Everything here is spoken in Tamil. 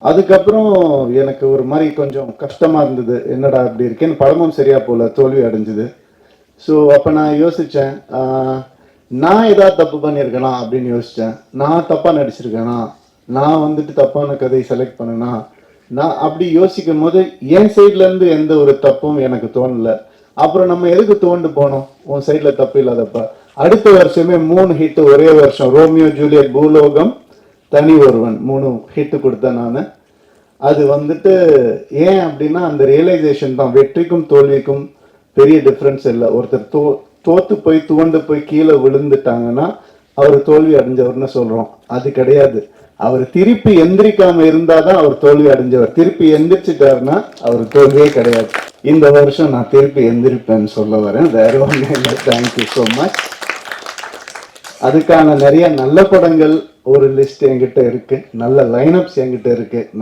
அதுக்கப்புறம் எனக்கு ஒரு மாதிரி கொஞ்சம் கஷ்டமா இருந்தது. என்னடா இப்படி இருக்கேன்னு, படமும் சரியா போல, தோல்வி அடைஞ்சது. ஸோ அப்போ நான் யோசித்தேன், நான் ஏதாவது தப்பு பண்ணியிருக்கேனா அப்படின்னு யோசித்தேன். நான் தப்பாக நடிச்சிருக்கேனா, நான் வந்துட்டு தப்பான கதையை செலக்ட் பண்ணேனா, நான் அப்படி யோசிக்கும் போது என் சைட்லேருந்து எந்த ஒரு தப்பும் எனக்கு தோணலை. அப்புறம் நம்ம எதுக்கு தோண்டு போனோம், உன் சைடில் தப்பு இல்லாதப்ப. அடுத்த வருஷமே 3 ஹிட் ஒரே வருஷம், ரோமியோ ஜூலியட், பூலோகம், தனி ஒருவன், 3 ஹிட் கொடுத்தேன் நான். அது வந்துட்டு ஏன் அப்படின்னா அந்த ரியலைசேஷன் தான். வெற்றிக்கும் தோல்விக்கும் பெரிய டிஃப்ரென்ஸ் இல்லை. ஒருத்தர் தோத்து போய் துவண்டு போய் கீழே விழுந்துட்டாங்கன்னா அவர் தோல்வி அடைஞ்சவர்னு சொல்றோம். அது கிடையாது. அவர் திருப்பி எந்திரிக்காம இருந்தாதான் அவர் தோல்வி அடைஞ்சவர். திருப்பி எந்திரிச்சிட்டாருன்னா அவர் தோல்வியே கிடையாது. இந்த வருஷம் நான் திருப்பி எந்திரிப்பேன்னு சொல்ல வரேன், வேற ஒன்றும் இல்லை. Thank you so much. அதுக்கான நிறைய நல்ல படங்கள் ஒரு லிஸ்ட் என்கிட்ட இருக்கு, நல்ல லைனப்ஸ் என்கிட்ட இருக்கு.